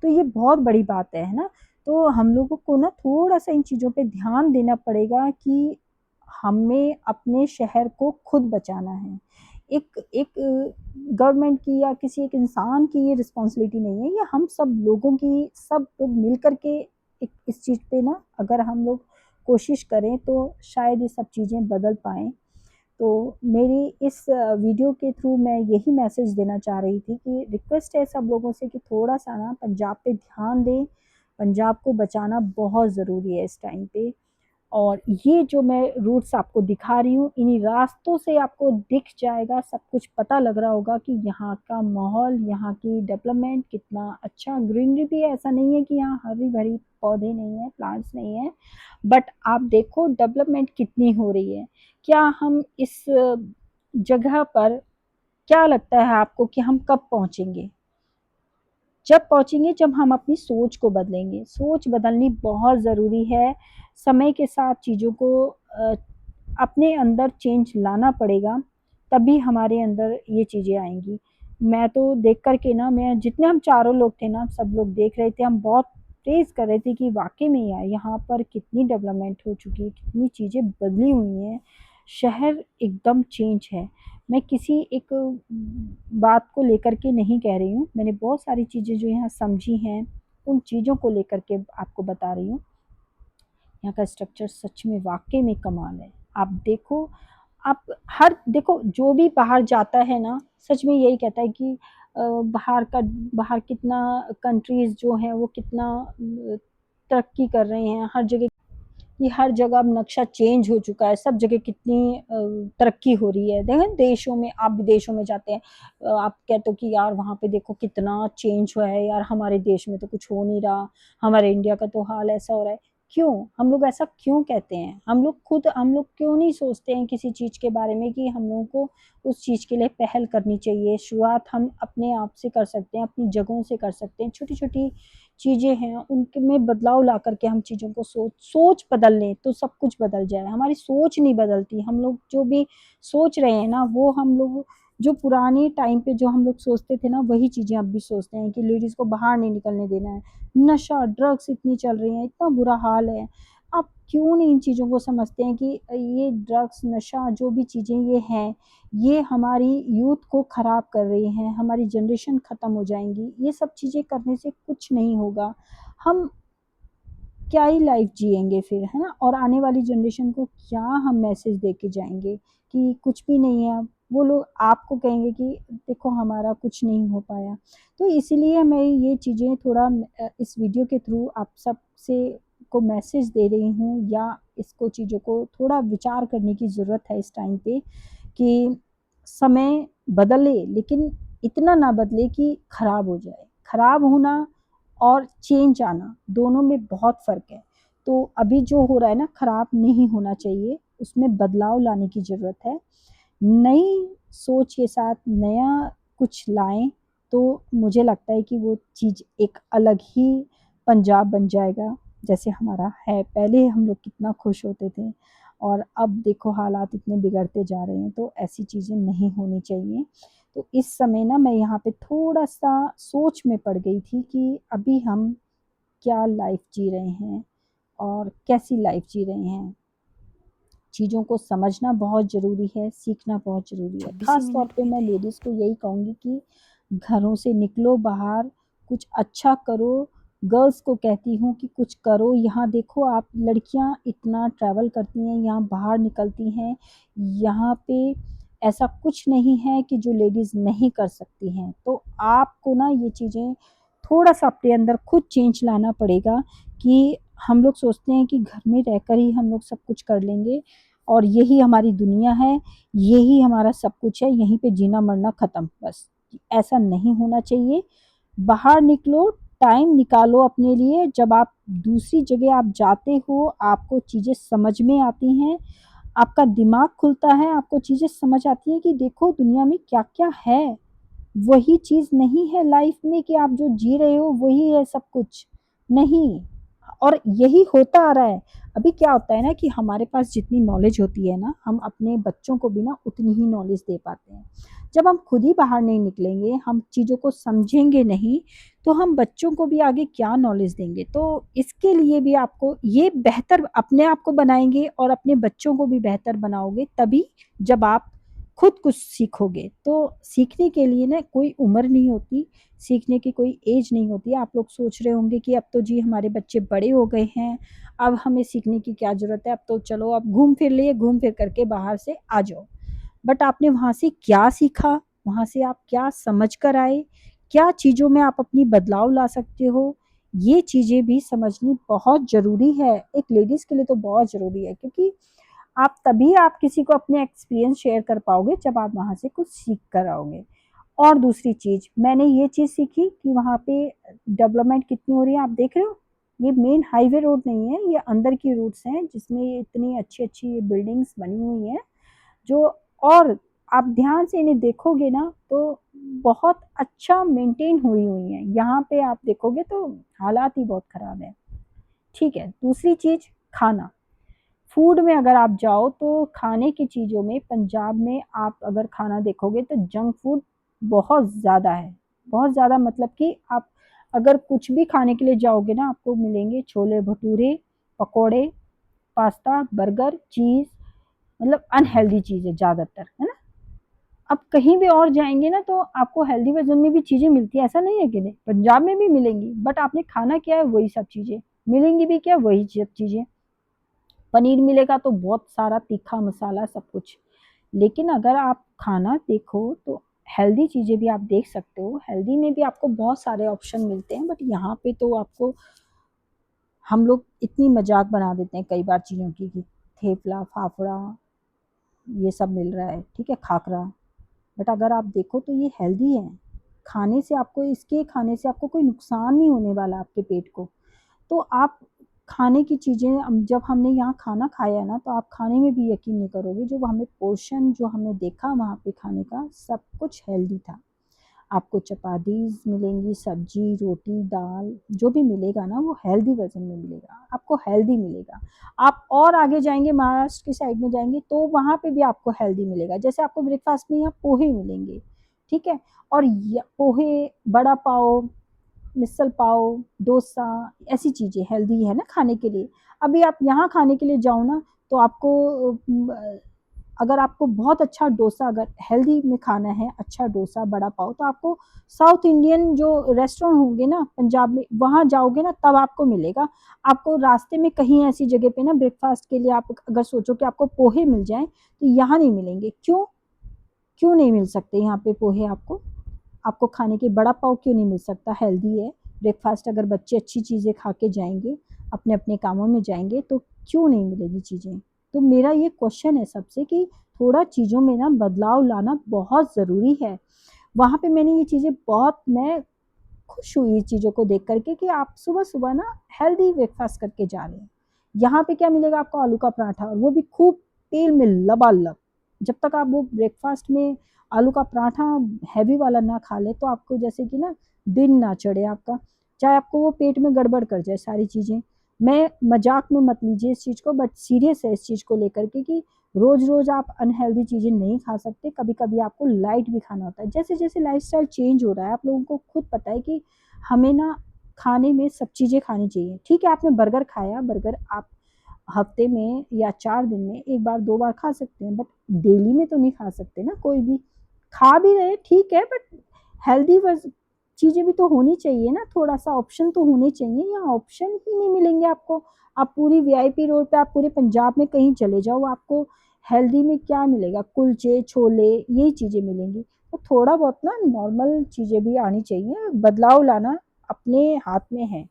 [SPEAKER 1] तो ये बहुत बड़ी बात है ना? तो हम लोगों को ना थोड़ा-सा इन चीज़ों पे ध्यान देना पड़ेगा कि हमें अपने शहर को खुद बचाना है। एक एक गवर्नमेंट की या किसी एक इंसान की ये रिस्पॉन्सिबिलिटी नहीं है, ये हम सब लोगों की, सब लोग मिल कर के एक इस चीज़ पे ना अगर हम लोग कोशिश करें तो शायद ये सब चीज़ें बदल पाएँ। तो मेरी इस वीडियो के थ्रू मैं यही मैसेज देना चाह रही थी कि रिक्वेस्ट है सब लोगों से कि थोड़ा-सा ना पंजाब पे ध्यान दें, पंजाब को बचाना बहुत ज़रूरी है इस टाइम पे। और ये जो मैं रूट्स आपको दिखा रही हूँ, इन्हीं रास्तों से आपको दिख जाएगा, सब कुछ पता लग रहा होगा कि यहाँ का माहौल, यहाँ की डेवलपमेंट कितना अच्छा, ग्रीनरी भी है, ऐसा नहीं है कि यहाँ हरी-भरी पौधे नहीं हैं, प्लांट्स नहीं हैं, बट आप देखो डेवलपमेंट कितनी हो रही है। क्या हम इस जगह पर, क्या लगता है आपको कि हम कब पहुँचेंगे? जब पहुँचेंगे जब हम अपनी सोच को बदलेंगे। सोच बदलनी बहुत ज़रूरी है। समय के साथ चीज़ों को अपने अंदर चेंज लाना पड़ेगा, तभी हमारे अंदर ये चीज़ें आएँगी। मैं तो देख कर के ना, मैं जितने हम चारों लोग थे ना, सब लोग देख रहे थे, हम बहुत प्रेज़ कर रहे थे कि वाक़ई में यार यहाँ पर कितनी डेवलपमेंट हो चुकी है, कितनी चीज़ें बदली हुई हैं। शहर एकदम चेंज है। मैं किसी एक बात को लेकर के नहीं कह रही हूँ, मैंने बहुत सारी चीज़ें जो यहाँ समझी हैं, उन चीज़ों को लेकर के आपको बता रही हूँ। यहाँ का स्ट्रक्चर सच में वाक़ई में कमाल है। आप देखो, आप हर देखो जो भी बाहर जाता है ना, सच में यही कहता है कि बाहर कितना कंट्रीज़ जो हैं वो कितना तरक्की कर रहे हैं, हर जगह अब नक्शा चेंज हो चुका है, सब जगह कितनी तरक्की हो रही है। देखें देशों में, आप विदेशों में जाते हैं, आप कहते हो कि यार वहाँ पे देखो कितना चेंज हुआ है, यार हमारे देश में तो कुछ हो नहीं रहा, हमारे इंडिया का तो हाल ऐसा हो रहा है। क्यों? हम लोग ऐसा क्यों कहते हैं? हम लोग क्यों नहीं सोचते हैं किसी चीज़ के बारे में कि हम लोगों को उस चीज़ के लिए पहल करनी चाहिए? शुरुआत हम अपने आप से कर सकते हैं, अपनी जगहों से कर सकते हैं। छोटी-छोटी चीज़ें हैं, उनके में बदलाव ला कर के हम चीज़ों को सोच बदल लें, तो सब कुछ बदल जाए। हमारी सोच नहीं बदलती, हम लोग जो भी सोच रहे हैं ना, वो हम लोग जो पुराने टाइम पे जो हम लोग सोचते थे ना, वही चीज़ें अब भी सोचते हैं कि लेडीज़ को बाहर नहीं निकलने देना है। नशा, ड्रग्स इतनी चल रही हैं, इतना बुरा हाल है। आप क्यों नहीं इन चीज़ों को समझते हैं कि ये ड्रग्स, नशा जो भी चीज़ें ये हैं, ये हमारी यूथ को ख़राब कर रही हैं, हमारी जनरेशन ख़त्म हो जाएँगी। ये सब चीज़ें करने से कुछ नहीं होगा। हम क्या ही लाइफ जिएँगे फिर, है ना? और आने वाली जनरेशन को क्या हम मैसेज दे के जाएँगे कि कुछ भी नहीं है अब। वो लोग आपको कहेंगे कि देखो हमारा कुछ नहीं हो पाया। तो इसीलिए मैं ये चीज़ें थोड़ा इस वीडियो के थ्रू आप सब से को मैसेज दे रही हूँ या इसको चीज़ों को थोड़ा विचार करने की ज़रूरत है इस टाइम पे कि समय बदले लेकिन इतना ना बदले कि खराब हो जाए। खराब होना और चेंज आना, दोनों में बहुत फ़र्क है। तो अभी जो हो रहा है ना खराब नहीं होना चाहिए, उसमें बदलाव लाने की ज़रूरत है। नई सोच के साथ नया कुछ लाएँ, तो मुझे लगता है कि वो चीज़ एक अलग ही पंजाब बन जाएगा, जैसे हमारा है। पहले हम लोग कितना खुश होते थे और अब देखो हालात इतने बिगड़ते जा रहे हैं, तो ऐसी चीज़ें नहीं होनी चाहिए। तो इस समय ना मैं यहाँ पे थोड़ा-सा सोच में पड़ गई थी कि अभी हम क्या लाइफ़ जी रहे हैं और कैसी लाइफ़ जी रहे हैं। चीज़ों को समझना बहुत ज़रूरी है, सीखना बहुत ज़रूरी है।
[SPEAKER 2] 26
[SPEAKER 1] ख़ास तौर
[SPEAKER 2] मिनट
[SPEAKER 1] पे
[SPEAKER 2] हुए
[SPEAKER 1] मैं
[SPEAKER 2] थे।
[SPEAKER 1] लेडीज़ को यही कहूँगी कि घरों से निकलो बाहर, कुछ अच्छा करो। गर्ल्स को कहती हूँ कि कुछ करो, यहाँ देखो आप लड़कियाँ इतना ट्रैवल करती हैं, यहाँ बाहर निकलती हैं, यहाँ पे ऐसा कुछ नहीं है कि जो लेडीज़ नहीं कर सकती हैं। तो आपको ना ये चीज़ें थोड़ा-सा अपने अंदर खुद चेंज लाना पड़ेगा कि हम लोग सोचते हैं कि घर में रहकर ही हम लोग सब कुछ कर लेंगे और यही हमारी दुनिया है, यही हमारा सब कुछ है, यहीं पे जीना-मरना ख़त्म बस। ऐसा नहीं होना चाहिए। बाहर निकलो, टाइम निकालो अपने लिए, जब आप दूसरी जगह आप जाते हो, आपको चीज़ें समझ में आती हैं, आपका दिमाग खुलता है, आपको चीज़ें समझ आती हैं कि देखो दुनिया में क्या-क्या है। वही चीज़ नहीं है लाइफ में कि आप जो जी रहे हो वही है सब कुछ, नहीं। और यही होता आ रहा है। अभी क्या होता है ना कि हमारे पास जितनी नॉलेज होती है ना, हम अपने बच्चों को भी ना उतनी ही नॉलेज दे पाते हैं। जब हम खुद ही बाहर नहीं निकलेंगे, हम चीज़ों को समझेंगे नहीं, तो हम बच्चों को भी आगे क्या नॉलेज देंगे? तो इसके लिए भी आपको ये बेहतर अपने आप को बनाएँगे और अपने बच्चों को भी बेहतर बनाओगे तभी जब आप खुद कुछ सीखोगे। तो सीखने के लिए ना कोई उम्र नहीं होती, सीखने की कोई ऐज नहीं होती। आप लोग सोच रहे होंगे कि अब तो जी हमारे बच्चे बड़े हो गए हैं, अब हमें सीखने की क्या ज़रूरत है, अब तो चलो अब घूम फिर लिए, घूम फिर करके बाहर से आ जाओ। बट आपने वहाँ से क्या सीखा? वहाँ से आप क्या समझ कर आए? क्या चीज़ों में आप अपनी बदलाव ला सकते हो? ये चीज़ें भी समझनी बहुत ज़रूरी है। एक लेडीज़ के लिए तो बहुत ज़रूरी है क्योंकि आप किसी को अपने एक्सपीरियंस शेयर कर पाओगे जब आप वहाँ से कुछ सीख कर आओगे। और दूसरी चीज़, मैंने ये चीज़ सीखी कि वहाँ पे डेवलपमेंट कितनी हो रही है आप देख रहे हो? ये मेन हाईवे रोड नहीं है, ये अंदर की रोड्स हैं जिसमें ये इतनी अच्छी-अच्छी बिल्डिंग्स बनी हुई हैं, जो और आप ध्यान से इन्हें देखोगे ना तो बहुत अच्छा मेंटेन हुई हैं। यहाँ पे आप देखोगे तो हालात ही बहुत खराब है। ठीक है, दूसरी चीज़ खाना। फूड में अगर आप जाओ तो खाने की चीज़ों में पंजाब में आप अगर खाना देखोगे तो जंक फूड बहुत ज़्यादा है। बहुत ज़्यादा मतलब कि आप अगर कुछ भी खाने के लिए जाओगे ना आपको मिलेंगे छोले-भटूरे, पकौड़े, पास्ता, बर्गर, चीज़ मतलब अनहेल्दी चीज़ें ज़्यादातर, है ना? अब कहीं भी और जाएँगे ना तो आपको हेल्दी वर्ज़न में भी चीज़ें मिलती हैं, ऐसा नहीं है कि नहीं, पंजाब में भी मिलेंगी बट आपने खाना क्या है वही सब चीज़ें, मिलेंगी भी क्या वही सब चीज़ें। पनीर मिलेगा तो बहुत सारा तीखा मसाला सब कुछ। लेकिन अगर आप खाना देखो तो हेल्दी चीज़ें भी आप देख सकते हो। हेल्दी में भी आपको बहुत सारे ऑप्शन मिलते हैं बट यहाँ पे तो आपको हम लोग इतनी मज़ाक बना देते हैं कई बार चीज़ों की कि थेपला, फाफड़ा ये सब मिल रहा है, ठीक है, खाकरा। बट अगर आप देखो तो ये हेल्दी है। खाने से आपको इसके खाने से आपको कोई नुकसान नहीं होने वाला आपके पेट को। तो आप खाने की चीज़ें जब हमने यहाँ खाना खाया ना, तो आप खाने में भी यकीन नहीं करोगे, जो हमें पोर्शन जो हमने देखा वहाँ पे खाने का, सब कुछ हेल्दी था। आपको चपातीस मिलेंगी, सब्जी, रोटी, दाल, जो भी मिलेगा ना वो हेल्दी वर्जन में मिलेगा, आपको हेल्दी मिलेगा। आप और आगे जाएंगे, महाराष्ट्र की साइड में जाएंगे तो वहाँ पे भी आपको हेल्दी मिलेगा। जैसे आपको ब्रेकफास्ट में यहाँ पोहे मिलेंगे, ठीक है, और पोहे, बड़ा पाव, मिसल पाव, डोसा, ऐसी चीज़ें हेल्दी है ना खाने के लिए। अभी आप यहाँ खाने के लिए जाओ ना, तो आपको अगर आपको बहुत अच्छा डोसा, अगर हेल्दी में खाना है, अच्छा डोसा, बड़ा पाव, तो आपको साउथ इंडियन जो रेस्टोरेंट होंगे ना पंजाब में, वहाँ जाओगे ना तब आपको मिलेगा। आपको रास्ते में कहीं ऐसी जगह पे ना ब्रेकफास्ट के लिए आप अगर सोचो कि आपको पोहे मिल जाएं, तो यहाँ नहीं मिलेंगे। क्यों? क्यों नहीं मिल सकते यहाँ पे पोहे आपको? आपको खाने के बड़ा पाव क्यों नहीं मिल सकता? हेल्दी है ब्रेकफास्ट, अगर बच्चे अच्छी चीज़ें खा के जाएंगे, अपने अपने कामों में जाएंगे, तो क्यों नहीं मिलेगी चीज़ें? तो मेरा ये क्वेश्चन है सबसे कि थोड़ा चीज़ों में ना बदलाव लाना बहुत ज़रूरी है। वहाँ पे मैंने ये चीज़ें बहुत, मैं खुश हुई इस चीज़ों को देख करके कि आप सुबह सुबह ना हेल्दी ब्रेकफास्ट करके जा रहे हैं। यहाँ पे क्या मिलेगा आपको? आलू का पराठा, और वो भी खूब तेल में लबालब। जब तक आप वो ब्रेकफास्ट में आलू का पराठा हैवी वाला ना खा ले, तो आपको जैसे कि ना दिन ना चढ़े आपका, चाहे आपको वो पेट में गड़बड़ कर जाए सारी चीज़ें। मैं मजाक में मत लीजिए इस चीज़ को, बट सीरियस है इस चीज़ को लेकर के कि रोज रोज आप अनहेल्दी चीज़ें नहीं खा सकते, कभी कभी आपको लाइट भी खाना होता है। जैसे जैसे लाइफस्टाइल चेंज हो रहा है, आप लोगों को खुद पता है कि हमें ना खाने में सब चीज़ें खानी चाहिए। ठीक है, आपने बर्गर खाया, बर्गर आप हफ्ते में या 4 दिन में एक बार 2 बार खा सकते हैं, बट डेली में तो नहीं खा सकते ना कोई भी। खा भी रहे ठीक है, बट हेल्दी चीज़ें भी तो होनी चाहिए ना, थोड़ा सा ऑप्शन तो होने चाहिए। यहाँ ऑप्शन ही नहीं मिलेंगे आपको। आप पूरी वीआईपी रोड पे, आप पूरे पंजाब में कहीं चले जाओ, आपको हेल्दी में क्या मिलेगा? कुलचे, छोले, यही चीज़ें मिलेंगी। तो थोड़ा बहुत ना नॉर्मल चीज़ें भी आनी चाहिए, बदलाव लाना अपने हाथ में है।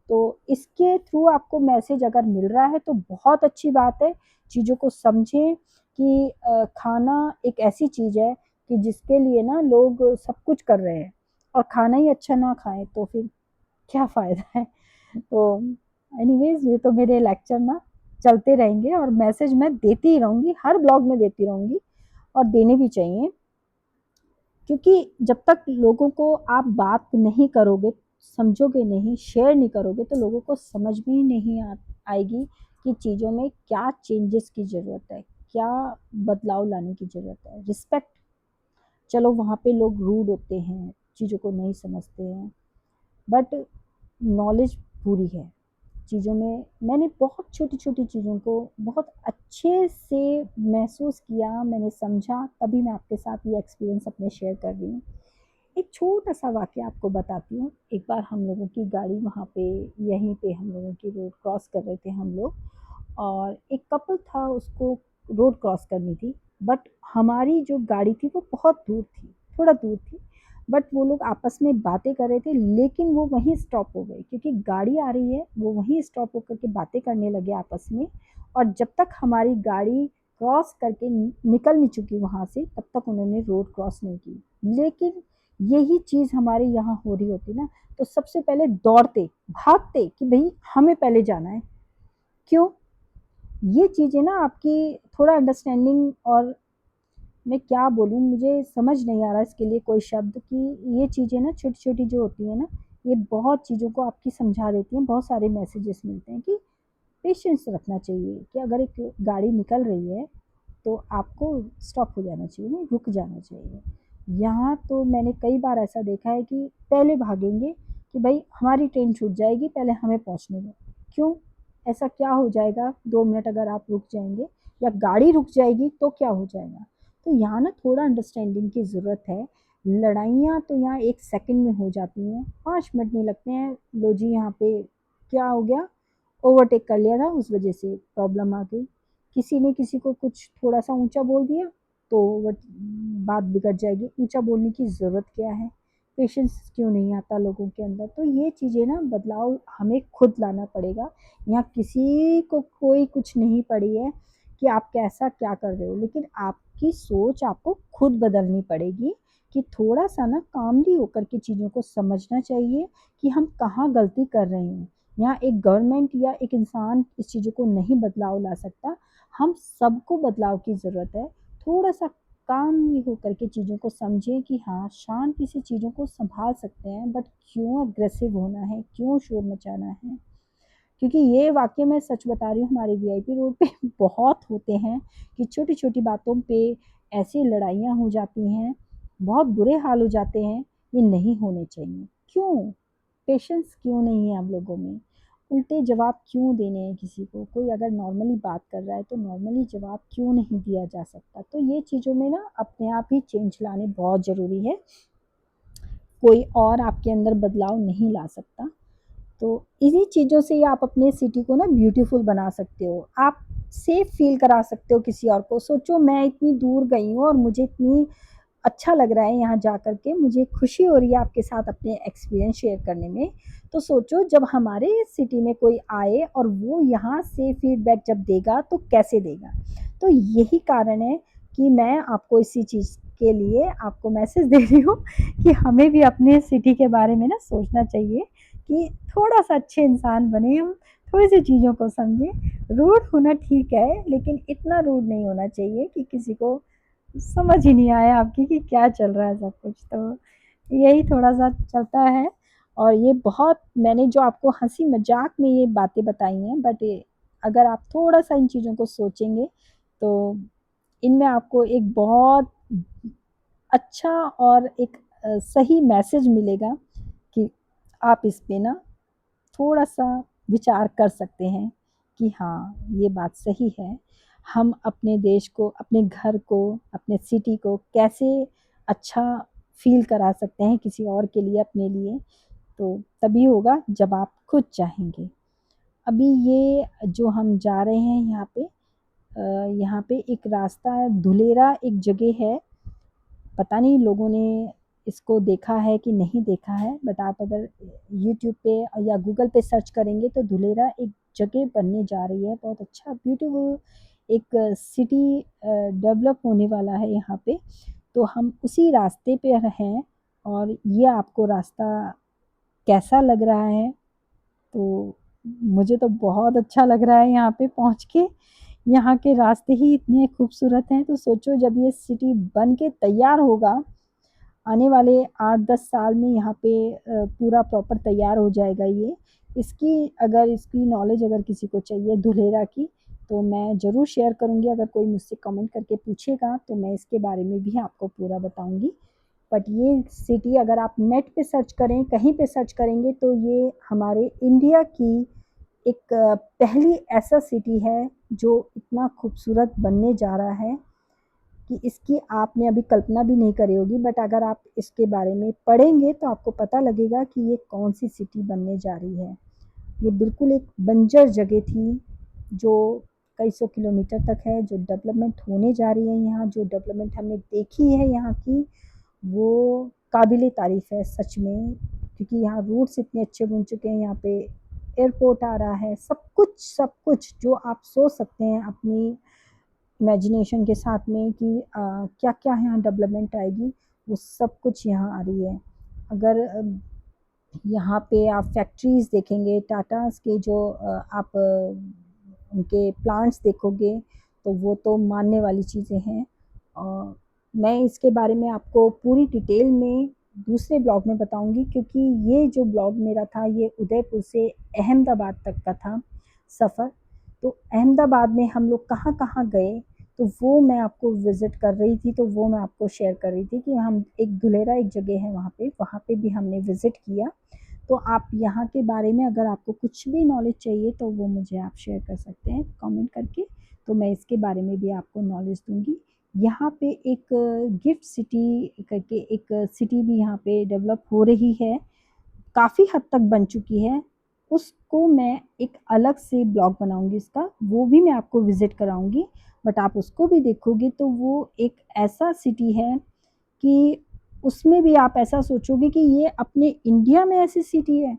[SPEAKER 1] तो इसके थ्रू आपको मैसेज अगर मिल रहा है तो बहुत अच्छी बात है। चीज़ों को समझें कि खाना एक ऐसी चीज़ है कि जिसके लिए ना लोग सब कुछ कर रहे हैं, और खाना ही अच्छा ना खाएं तो फिर क्या फ़ायदा है? तो एनीवेज़, ये तो मेरे लेक्चर ना चलते रहेंगे, और मैसेज मैं देती ही रहूँगी, हर ब्लॉग में देती रहूँगी, और देने भी चाहिए। क्योंकि जब तक लोगों को आप बात नहीं करोगे, समझोगे नहीं, शेयर नहीं करोगे, तो लोगों को समझ भी नहीं आएगी कि चीज़ों में क्या चेंजेस की ज़रूरत है, क्या बदलाव लाने की ज़रूरत है। रिस्पेक्ट, चलो वहाँ पे लोग रूड होते हैं, चीज़ों को नहीं समझते हैं, बट नॉलेज पूरी है चीज़ों में। मैंने बहुत छोटी-छोटी चीज़ों को बहुत अच्छे से महसूस किया, मैंने समझा, तभी मैं आपके साथ ये एक्सपीरियंस अपने शेयर कर रही हूँ। एक छोटा-सा वाक़या आपको बताती हूँ। एक बार हम लोगों की गाड़ी वहाँ पे, यहीं पे हम लोगों की रोड क्रॉस कर रहे थे हम लोग, और एक कपल था, उसको रोड क्रॉस करनी थी, बट हमारी जो गाड़ी थी वो बहुत दूर थी, थोड़ा दूर थी। बट वो लोग आपस में बातें कर रहे थे, लेकिन वो वहीं स्टॉप हो गए क्योंकि गाड़ी आ रही है, वो वहीं स्टॉप होकर के बातें करने लगे आपस में। और जब तक हमारी गाड़ी क्रॉस करके निकल नहीं चुकी वहाँ से, तब तक उन्होंने रोड क्रॉस नहीं की। लेकिन यही चीज़ हमारे यहाँ हो रही होती ना, तो सबसे पहले दौड़ते, भागते कि भई हमें पहले जाना है। क्यों? ये चीज़ें ना आपकी थोड़ा अंडरस्टैंडिंग, और मैं क्या बोलूँ, मुझे समझ नहीं आ रहा इसके लिए कोई शब्द, कि ये चीज़ें ना छोटी-छोटी जो होती हैं ना, ये बहुत चीज़ों को आपकी समझा देती हैं। बहुत सारे मैसेजेस मिलते हैं कि पेशेंस रखना चाहिए, कि अगर एक गाड़ी निकल रही है तो आपको स्टॉप हो जाना चाहिए, नहीं रुक जाना चाहिए। यहाँ तो मैंने कई बार ऐसा देखा है कि पहले भागेंगे कि भाई हमारी ट्रेन छूट जाएगी, पहले हमें पहुँचने दो। क्यों? ऐसा क्या हो जाएगा 2 मिनट अगर आप रुक जाएँगे, या गाड़ी रुक जाएगी तो क्या हो जाएगा? तो यहाँ ना थोड़ा अंडरस्टैंडिंग की ज़रूरत है। लड़ाइयाँ तो यहाँ 1 सेकंड में हो जाती हैं, 5 मिनट नहीं लगते हैं। लो जी, यहाँ पे क्या हो गया, ओवरटेक कर लिया था, उस वजह से प्रॉब्लम आ गई। किसी ने किसी को कुछ थोड़ा-सा ऊँचा बोल दिया, तो वट बात बिगड़ जाएगी। ऊँचा बोलने की ज़रूरत क्या है? पेशेंस क्यों नहीं आता लोगों के अंदर? तो ये चीज़ें ना बदलाव हमें खुद लाना पड़ेगा। यहाँ किसी को कोई कुछ नहीं पड़ी है कि आप कैसा क्या कर रहे हो, लेकिन आपकी सोच आपको खुद बदलनी पड़ेगी, कि थोड़ा-सा ना कामली होकर के चीज़ों को समझना चाहिए कि हम कहाँ गलती कर रहे हैं। यहाँ एक गवर्नमेंट या एक इंसान इस चीज़ों को नहीं बदलाव ला सकता, हम सबको बदलाव की ज़रूरत है। थोड़ा-सा काम होकर के चीज़ों को समझें कि हाँ, शांति से चीज़ों को सँभाल सकते हैं, बट क्यों अग्रेसिव होना है, क्यों शोर मचाना है? क्योंकि ये वाक़ई में सच बता रही हूँ, हमारे वीआईपी रोड पे बहुत होते हैं कि छोटी-छोटी बातों पे ऐसी लड़ाइयाँ हो जाती हैं, बहुत बुरे हाल हो जाते हैं, ये नहीं होने चाहिए। क्यों? पेशेंस क्यों नहीं है हम लोगों में? उल्टे जवाब क्यों देने हैं किसी को? कोई अगर नॉर्मली बात कर रहा है तो नॉर्मली जवाब क्यों नहीं दिया जा सकता? तो ये चीज़ों में ना अपने आप ही चेंज लाने बहुत ज़रूरी है। कोई और आपके अंदर बदलाव नहीं ला सकता। तो इन्हीं चीज़ों से ही आप अपने सिटी को ना ब्यूटीफुल बना सकते हो। आप सेफ फ़ील करा सकते हो किसी और को। सोचो मैं इतनी दूर गई हूँ और मुझे इतनी अच्छा लग रहा है यहाँ जा कर के, मुझे खुशी हो रही है आपके साथ अपने एक्सपीरियंस शेयर करने में। तो सोचो जब हमारे सिटी में कोई आए और वो यहाँ से फीडबैक जब देगा तो कैसे देगा? तो यही कारण है कि मैं आपको इसी चीज़ के लिए आपको मैसेज दे रही हूँ कि हमें भी अपने सिटी के बारे में ना सोचना चाहिए कि थोड़ा-सा अच्छे इंसान बने हम, थोड़ी-सी चीज़ों को समझें। रूड होना ठीक है, लेकिन इतना रूड नहीं होना चाहिए कि किसी को समझ ही नहीं आया आपकी कि क्या चल रहा है सब कुछ। तो यही थोड़ा-सा चलता है और ये बहुत मैंने जो आपको हँसी-मज़ाक में ये बातें बताई हैं, बट ये अगर आप थोड़ा-सा इन चीज़ों को सोचेंगे, तो इनमें आपको एक बहुत अच्छा और एक सही मैसेज मिलेगा कि आप इस पे ना थोड़ा-सा विचार कर सकते हैं कि हाँ, ये बात सही है। हम अपने देश को, अपने घर को, अपने सिटी को कैसे अच्छा फ़ील करा सकते हैं किसी और के लिए, अपने लिए, तो तभी होगा जब आप खुद चाहेंगे। अभी ये जो हम जा रहे हैं यहाँ पे एक रास्ता है, धुलेरा एक जगह है, पता नहीं लोगों ने इसको देखा है कि नहीं देखा है, बट आप अगर यूट्यूब पे या गूगल पे सर्च करेंगे तो धुलेरा एक जगह बनने जा रही है, बहुत अच्छा ब्यूटीफुल एक सिटी डेवलप होने वाला है यहाँ पे। तो हम उसी रास्ते पे हैं और ये आपको रास्ता कैसा लग रहा है? तो मुझे तो बहुत अच्छा लग रहा है यहाँ पे पहुँच के। यहाँ के रास्ते ही इतने खूबसूरत हैं, तो सोचो जब ये सिटी बन के तैयार होगा, आने वाले 8-10 साल में यहाँ पे पूरा प्रॉपर तैयार हो जाएगा ये। इसकी नॉलेज अगर किसी को चाहिए धुलेरा की, तो मैं ज़रूर शेयर करूँगी, अगर कोई मुझसे कमेंट करके पूछेगा, तो मैं इसके बारे में भी आपको पूरा बताऊँगी। बट ये सिटी अगर आप नेट पे सर्च करें, कहीं पे सर्च करेंगे तो ये हमारे इंडिया की एक पहली ऐसा सिटी है, जो इतना खूबसूरत बनने जा रहा है कि इसकी आपने अभी कल्पना भी नहीं करी होगी, बट अगर आप इसके बारे में पढ़ेंगे तो आपको पता लगेगा कि ये कौन-सी सिटी बनने जा रही है। ये बिल्कुल एक बंजर जगह थी, जो कई सौ किलोमीटर तक है, जो डेवलपमेंट होने जा रही है यहाँ, जो डेवलपमेंट हमने देखी है यहाँ की, वो काबिल-ए-तारीफ़ है सच में, क्योंकि यहाँ रोड्स इतने अच्छे बन चुके हैं, यहाँ पे एयरपोर्ट आ रहा है, सब कुछ जो आप सोच सकते हैं अपनी इमेजिनेशन के साथ में कि क्या-क्या यहाँ डेवलपमेंट आएगी, वो सब कुछ यहाँ आ रही है। अगर यहाँ पे आप फैक्ट्रीज़ देखेंगे, टाटाज़ के जो आप उनके प्लांट्स देखोगे, तो वो तो मानने वाली चीज़ें हैं। मैं इसके बारे में आपको पूरी डिटेल में दूसरे ब्लॉग में बताऊँगी, क्योंकि ये जो ब्लॉग मेरा था, ये उदयपुर से अहमदाबाद तक का था सफ़र। तो अहमदाबाद में हम लोग कहाँ-कहाँ गए, तो वो मैं आपको विज़िट कर रही थी, तो वो मैं आपको शेयर कर रही थी कि हम एक धुलेरा एक जगह है वहाँ पे भी हमने विज़िट किया। तो आप यहाँ के बारे में अगर आपको कुछ भी नॉलेज चाहिए तो वो मुझे आप शेयर कर सकते हैं कमेंट करके, तो मैं इसके बारे में भी आपको नॉलेज दूँगी। यहाँ पे एक गिफ्ट सिटी करके एक सिटी भी यहाँ पे डेवलप हो रही है, काफ़ी हद तक बन चुकी है। उसको मैं एक अलग से ब्लॉग बनाऊँगी इसका, वो भी मैं आपको विज़िट कराऊँगी, बट आप उसको भी देखोगे तो वो एक ऐसा सिटी है कि उसमें भी आप ऐसा सोचोगे कि ये अपने इंडिया में ऐसी सिटी है?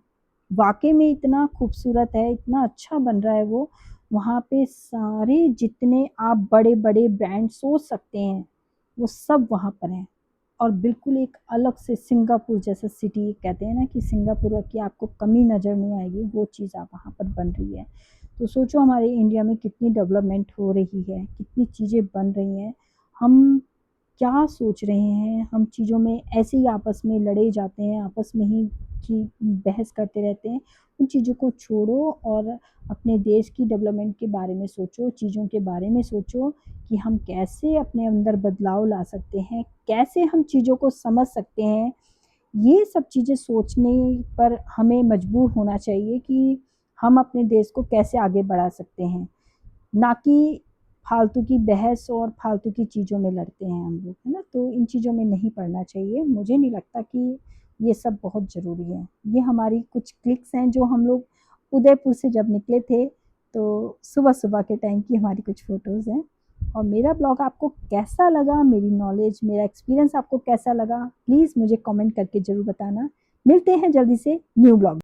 [SPEAKER 1] वाक़ई में इतना खूबसूरत है, इतना अच्छा बन रहा है वो। वहाँ पे सारे जितने आप बड़े-बड़े ब्रांड सोच सकते हैं, वो सब वहाँ पर हैं। और बिल्कुल एक अलग से सिंगापुर जैसा सिटी, कहते हैं ना कि सिंगापुर की आपको कमी नज़र नहीं आएगी, वो चीज़ आप वहाँ पर बन रही है। तो सोचो हमारे इंडिया में कितनी डेवलपमेंट हो रही है, कितनी चीज़ें बन रही हैं। हम क्या सोच रहे हैं, हम चीज़ों में ऐसे ही आपस में लड़े जाते हैं, आपस में ही की बहस करते रहते हैं। उन चीज़ों को छोड़ो और अपने देश की डेवलपमेंट के बारे में सोचो, चीज़ों के बारे में सोचो कि हम कैसे अपने अंदर बदलाव ला सकते हैं, कैसे हम चीज़ों को समझ सकते हैं। ये सब चीज़ें सोचने पर हमें मजबूर होना चाहिए कि हम अपने देश को कैसे आगे बढ़ा सकते हैं, ना कि फालतू की बहस और फालतू की चीज़ों में लड़ते हैं हम लोग, है ना? तो इन चीज़ों में नहीं पड़ना चाहिए। मुझे नहीं लगता कि ये सब बहुत ज़रूरी है। ये हमारी कुछ क्लिक्स हैं जो हम लोग उदयपुर से जब निकले थे, तो सुबह-सुबह के टाइम की हमारी कुछ फ़ोटोज़ हैं। और मेरा ब्लॉग आपको कैसा लगा, मेरी नॉलेज, मेरा एक्सपीरियंस आपको कैसा लगा, प्लीज़ मुझे कमेंट करके ज़रूर बताना। मिलते हैं जल्दी से न्यू ब्लॉग